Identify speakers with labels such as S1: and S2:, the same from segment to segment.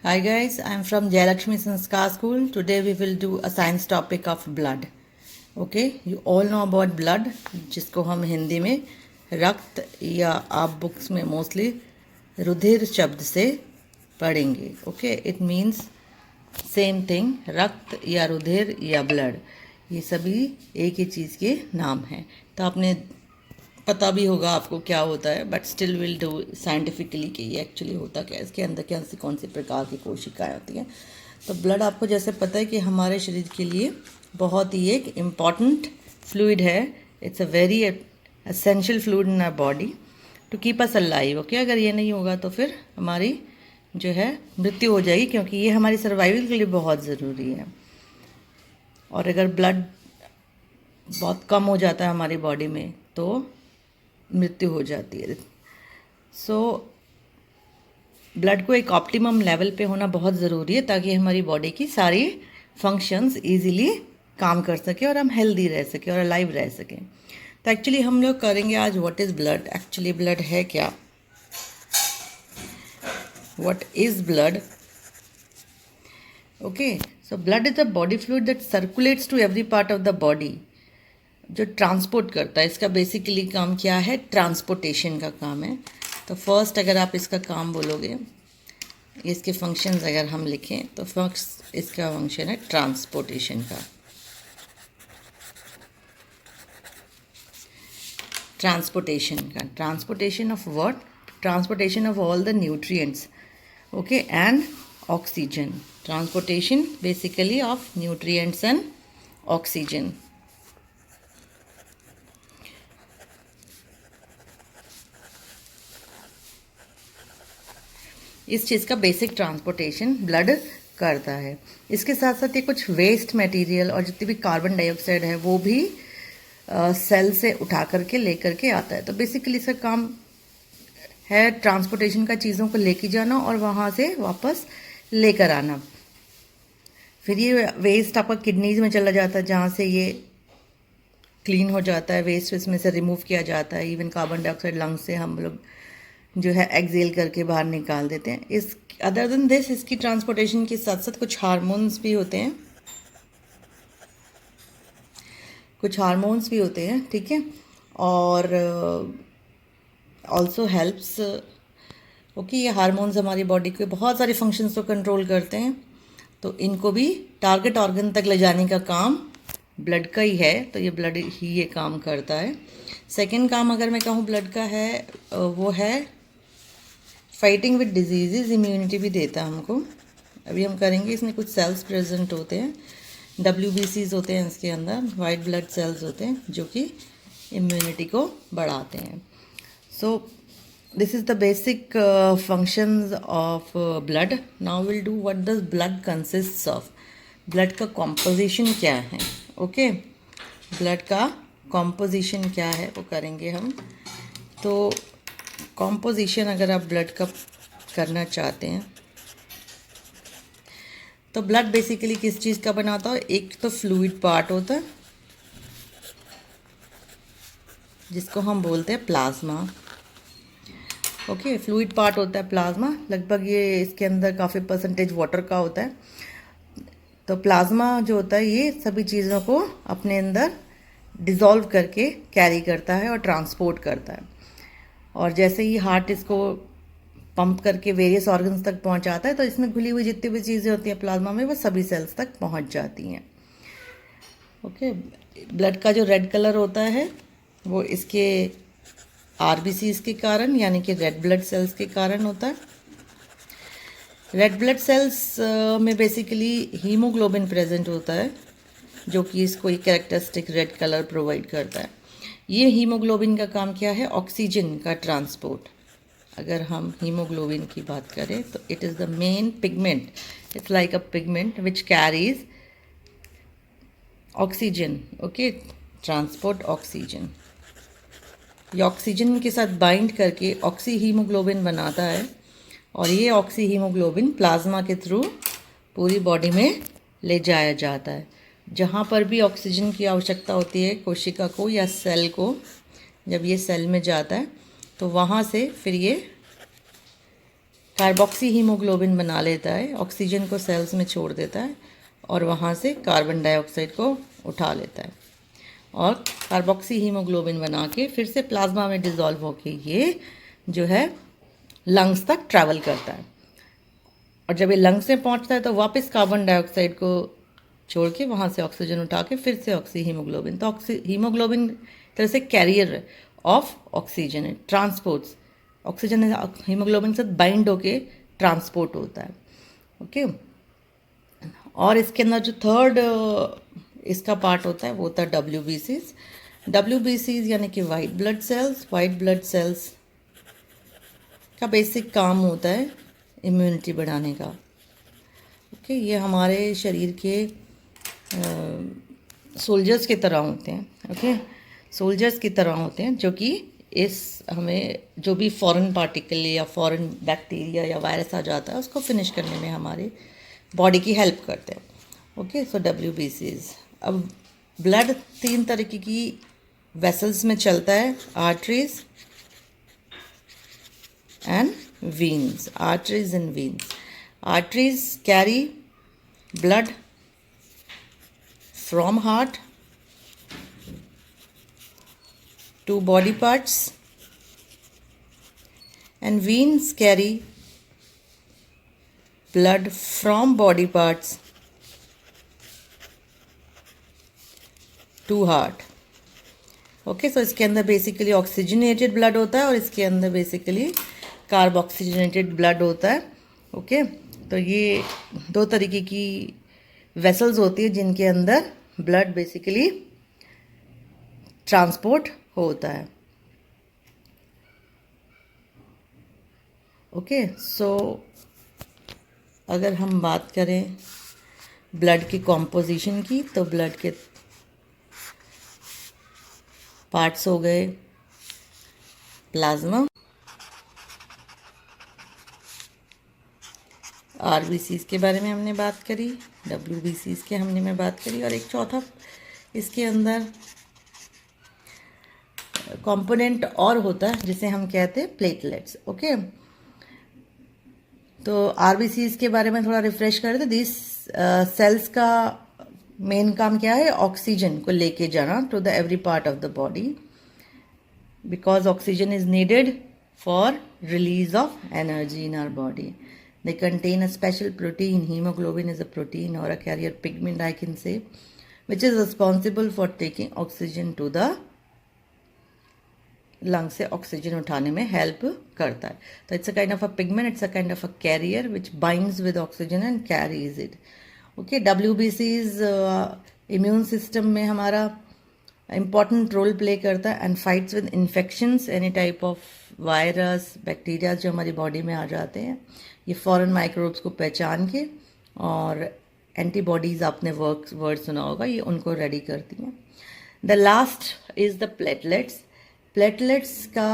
S1: Hi guys, I am from Jayalakshmi Sanskar School. Today we will do a science topic of blood. Okay, you all know about blood, जिसको हम हिंदी में रक्त या आप books में mostly रुधिर शब्द से पढ़ेंगे. Okay, it means same thing. रक्त या रुधिर या ब्लड, ये सभी एक ही चीज़ के नाम हैं. तो आपने पता भी होगा आपको क्या होता है, but still will do scientifically कि ये एक्चुअली होता क्या है, इसके अंदर कौन सी प्रकार की कोशिकाएं होती हैं. तो ब्लड आपको जैसे पता है कि हमारे शरीर के लिए बहुत ही एक इम्पॉर्टेंट फ्लूइड है. It's a very essential fluid in our body to keep us alive. Okay, अगर ये नहीं होगा तो फिर हमारी जो है मृत्यु हो जाएगी, क्योंकि ये हमारी सर्वाइवल के लिए बहुत ज़रूरी है. और अगर ब्लड बहुत कम हो जाता है हमारी बॉडी में तो मृत्यु हो जाती है. सो ब्लड को एक ऑप्टिमम लेवल पे होना बहुत ज़रूरी है, ताकि हमारी बॉडी की सारी फंक्शंस इजीली काम कर सके और हम हेल्दी रह सके और अलाइव रह सकें. तो एक्चुअली हम लोग करेंगे आज what is blood. Actually blood है क्या, what is blood. Okay, so blood is a body fluid that circulates to every part of the body, जो ट्रांसपोर्ट करता है. इसका बेसिकली काम क्या है, ट्रांसपोर्टेशन का काम है. तो फर्स्ट अगर आप इसका काम बोलोगे, इसके फंक्शंस अगर हम लिखें तो फर्स्ट इसका फंक्शन है ट्रांसपोर्टेशन का. Transportation of what, transportation of all the nutrients. Okay, and oxygen. Transportation basically of nutrients and oxygen. इस चीज़ का बेसिक ट्रांसपोर्टेशन ब्लड करता है. इसके साथ साथ ये कुछ वेस्ट मटेरियल और जितनी भी कार्बन डाइऑक्साइड है वो भी सेल से उठा करके ले करके आता है. तो बेसिकली इसका काम है ट्रांसपोर्टेशन का, चीज़ों को लेके जाना और वहाँ से वापस लेकर आना. फिर ये वेस्ट आपका किडनीज में चला जाता है, जहाँ से ये क्लीन हो जाता है. वेस्ट इसमें से रिमूव किया जाता है. इवन कार्बन डाइऑक्साइड लंग्स से हम लोग जो है एक्सेल करके बाहर निकाल देते हैं. इस अदर देन दिस, इसकी ट्रांसपोर्टेशन के साथ साथ कुछ हार्मोन्स भी होते हैं, ठीक है. और ऑल्सो हेल्प्स. ओके, ये हार्मोन्स हमारी बॉडी के बहुत सारे फंक्शंस को कंट्रोल करते हैं. तो इनको भी टारगेट ऑर्गन तक ले जाने का काम ब्लड का ही है. तो ये ब्लड ही ये काम करता है. सेकेंड काम अगर मैं कहूँ ब्लड का है, वो है फाइटिंग विद डिजीज़. इम्यूनिटी भी देता है हमको. अभी हम करेंगे. इसमें कुछ सेल्स प्रेजेंट होते हैं, WBCs होते हैं इसके अंदर, वाइट ब्लड सेल्स होते हैं, जो कि इम्यूनिटी को बढ़ाते हैं. So this is the basic functions of blood. Now will do what does blood consists of. Blood का कॉम्पोजिशन क्या है. ओके, ब्लड का कॉम्पोजिशन क्या है वो करेंगे हम. तो कॉम्पोजिशन अगर आप ब्लड का करना चाहते हैं तो ब्लड बेसिकली किस चीज़ का बना होता है. एक तो फ्लूइड पार्ट होता है जिसको हम बोलते हैं प्लाज्मा. ओके, फ्लूइड पार्ट होता है प्लाज्मा. लगभग ये इसके अंदर काफ़ी परसेंटेज वाटर का होता है. तो प्लाज्मा जो होता है ये सभी चीज़ों को अपने अंदर डिज़ोल्व करके कैरी करता है और ट्रांसपोर्ट करता है. और जैसे ही हार्ट इसको पंप करके वेरियस ऑर्गन्स तक पहुंचाता है, तो इसमें घुली हुई जितनी भी चीज़ें होती हैं प्लाज्मा में, वो सभी सेल्स तक पहुंच जाती हैं. ओके, ब्लड का जो रेड कलर होता है वो इसके RBCs के कारण, यानी कि रेड ब्लड सेल्स के कारण होता है. रेड ब्लड सेल्स में बेसिकली हीमोग्लोबिन प्रेजेंट होता है, जो कि इसको एक कैरेक्टरिस्टिक रेड कलर प्रोवाइड करता है. ये हीमोग्लोबिन का काम क्या है, ऑक्सीजन का ट्रांसपोर्ट. अगर हम हीमोग्लोबिन की बात करें तो it is the main pigment. It's like a pigment which carries oxygen. Okay, transport oxygen. ये ऑक्सीजन के साथ बाइंड करके ऑक्सी हीमोग्लोबिन बनाता है, और ये ऑक्सी हीमोग्लोबिन प्लाज्मा के थ्रू पूरी बॉडी में ले जाया जाता है. जहाँ पर भी ऑक्सीजन की आवश्यकता होती है कोशिका को या सेल को, जब ये सेल में जाता है तो वहाँ से फिर ये कार्बोक्सी हीमोग्लोबिन बना लेता है, ऑक्सीजन को सेल्स में छोड़ देता है और वहाँ से कार्बन डाइऑक्साइड को उठा लेता है और कार्बोक्सी हीमोग्लोबिन बना के फिर से प्लाज्मा में डिज़ोल्व होके ये जो है लंग्स तक ट्रैवल करता है और जब ये लंग्स में पहुँचता है तो वापस कार्बन डाइऑक्साइड को छोड़ के वहाँ से ऑक्सीजन उठा के फिर से ऑक्सी हीमोग्लोबिन। तो हीमोग्लोबिन तरह से कैरियर ऑफ ऑक्सीजन है, ट्रांसपोर्ट्स ऑक्सीजन हीमोग्लोबिन से बाइंड होके ट्रांसपोर्ट होता है। ओके, और इसके अंदर जो थर्ड इसका पार्ट होता है वो होता है WBCs। WBCs यानी कि white blood cells. White blood cells का बेसिक काम होता है इम्यूनिटी बढ़ाने का। ओके, ये हमारे शरीर के सोल्जर्स की तरह होते हैं। ओके, सोल्जर्स की तरह होते हैं जो कि इस हमें जो भी फॉरेन पार्टिकल या फॉरेन बैक्टीरिया या वायरस आ जाता है उसको फिनिश करने में हमारी बॉडी की हेल्प करते हैं। ओके, सो WBCs। अब ब्लड 3 तरीके की वेसल्स में चलता है, arteries and veins, arteries and veins. Arteries carry blood from heart to body parts and veins carry blood from body parts to heart. Okay, so इसके अंदर बेसिकली ऑक्सीजनेटेड ब्लड होता है और इसके अंदर बेसिकली कार्ब ऑक्सीजनेटेड ब्लड होता है। Okay, तो ये 2 तरीके की वेसल्स होती है जिनके अंदर ब्लड बेसिकली ट्रांसपोर्ट होता है। ओके, सो अगर हम बात करें ब्लड की कॉम्पोजिशन की तो ब्लड के पार्ट्स हो गए प्लाज्मा, RBCs के बारे में हमने बात करी, WBCs के हमने बात करी और एक चौथा इसके अंदर कंपोनेंट और होता है जिसे हम कहते हैं प्लेटलेट्स। ओके, तो RBCs के बारे में थोड़ा रिफ्रेश कर दे। दिस सेल्स का मेन काम क्या है? ऑक्सीजन को लेके जाना to the every part of the body, because oxygen is needed for release of energy in our body. They contain a special protein. Hemoglobin is a protein or a carrier pigment, I can say, which is responsible for taking oxygen to the lungs से oxygen उठाने में help करता है. तो it's a kind of a pigment, it's a kind of a carrier which binds with oxygen and carries it. Okay, WBCs immune system में हमारा important role play करता है and fights with infections, any type of virus, bacteria जो हमारी body में आ जाते हैं. ये फॉरेन माइक्रोब्स को पहचान के और एंटीबॉडीज़ आपने वर्ड सुना होगा, ये उनको रेडी करती हैं. The last is the platelets. Platelets का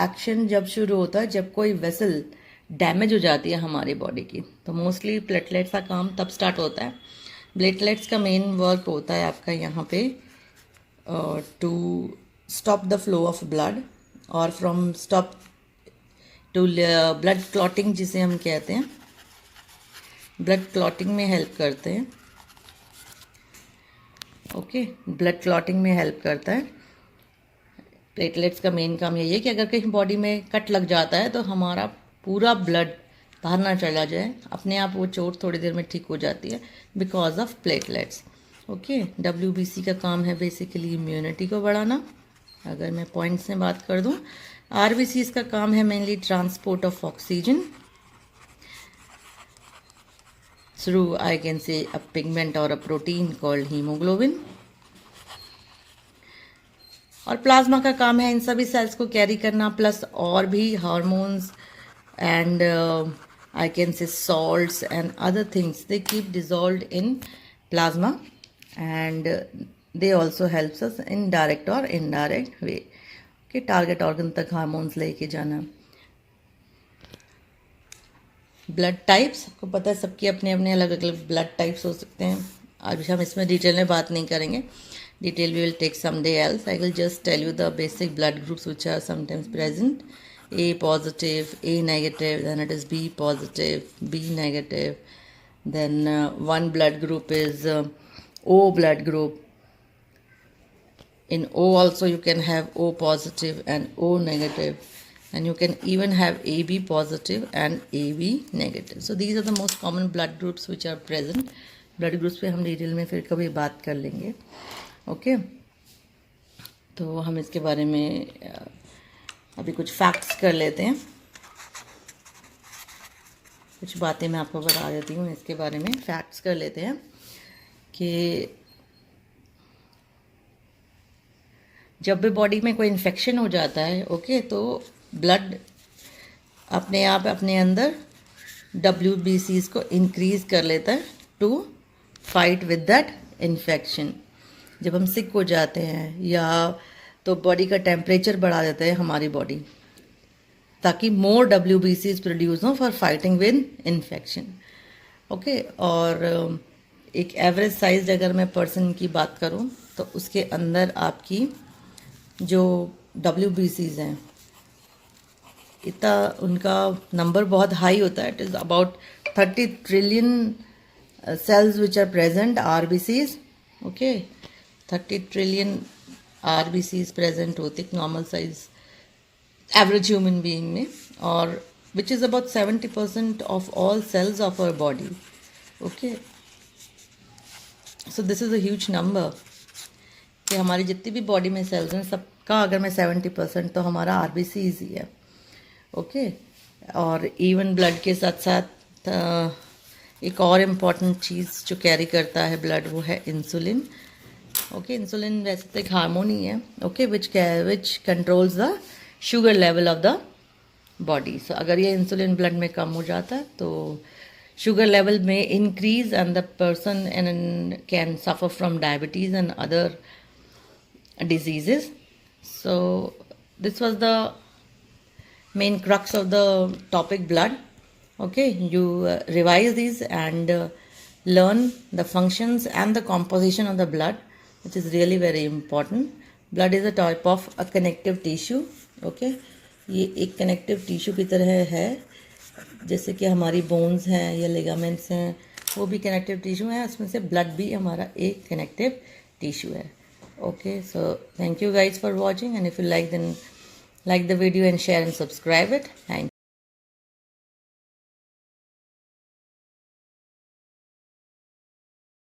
S1: एक्शन जब शुरू होता है जब कोई वेसल डैमेज हो जाती है हमारी बॉडी की, तो मोस्टली प्लेटलेट्स का काम तब स्टार्ट होता है. प्लेटलेट्स का मेन वर्क होता है आपका यहाँ पे to stop the flow of blood और from stop to blood clotting, जिसे हम कहते हैं, ब्लड क्लॉटिंग में हेल्प करते हैं. ओके, ब्लड क्लॉटिंग में हेल्प करता है. प्लेटलेट्स का मेन काम यही है कि अगर कहीं बॉडी में कट लग जाता है तो हमारा पूरा ब्लड बाहर ना चला जाए, अपने आप वो चोट थोड़ी देर में ठीक हो जाती है because of platelets. Okay, WBC का काम है बेसिकली इम्यूनिटी को बढ़ाना. अगर मैं पॉइंट्स में बात कर दूं, RBCs का काम है mainly transport of oxygen through, I can say, a pigment और अ प्रोटीन कॉल्ड हीमोग्लोबिन. और प्लाज्मा का काम है इन सभी सेल्स को कैरी करना, प्लस और भी hormones and I can say salts and other things they keep dissolved in plasma and they also helps us in direct और इनडायरेक्ट वे कि टारगेट ऑर्गन तक हार्मोन्स लेके जाना. ब्लड टाइप्स, आपको पता है सबकी अपने अपने अलग अलग ब्लड टाइप्स हो सकते हैं. आज हम इसमें डिटेल में बात नहीं करेंगे. Detail we will take someday else. I will just tell you the basic blood groups which are sometimes present A positive, A negative, then it is B positive, B negative. Then one blood group is O blood group. In O also you can have O positive and O negative, and you can even have AB positive and AB negative. So these are the most common blood groups which are present. Blood groups पे हम detail में फिर कभी बात कर लेंगे. Okay तो हम इसके बारे में अभी कुछ फैक्ट्स कर लेते हैं. कुछ बातें मैं आपको बता देती हूँ इसके बारे में. फैक्ट्स कर लेते हैं कि जब भी बॉडी में कोई इन्फेक्शन हो जाता है, ओके, तो ब्लड अपने आप अपने अंदर WBCs को इंक्रीज़ कर लेता है to fight with that infection. जब हम सिक हो जाते हैं या तो बॉडी का टेम्परेचर बढ़ा देता है हमारी बॉडी, ताकि मोर WBCs प्रोड्यूस हो for fighting with infection. Okay, और एक एवरेज साइज अगर मैं पर्सन की बात करूं तो उसके अंदर आपकी जो WBCs हैं इतना उनका नंबर बहुत हाई होता है. It is about 30 trillion cells which are present, RBCs. Okay, 30 trillion RBCs present होते normal size average human being में, और which is about 70% of all cells of our body. Okay, so this is a huge number कि हमारी जितनी भी body में sales हैं सबका अगर मैं 70% तो हमारा RBCs ही है. ओके, और इवन ब्लड के साथ साथ एक और इम्पॉर्टेंट चीज़ जो कैरी करता है ब्लड वो है इंसुलिन. ओके, इंसुलिन वैसे तो एक हार्मोन ही है. Okay, which controls the sugar level of the body. So अगर ये इंसुलिन ब्लड में कम हो जाता है तो शुगर लेवल में increase and the person and can suffer from diabetes and other diseases. So this was the main crux of the topic blood. Okay, you revise these and learn the functions and the composition of the blood, which is really very important. Blood is a type of a connective tissue. Okay, ये एक connective tissue की तरह है, जैसे कि हमारी bones हैं या ligaments हैं वो भी connective tissue है, उसमें से blood भी हमारा एक connective tissue है. Okay, so thank you guys for watching, and if you like then like the video and share and subscribe it. Thank you.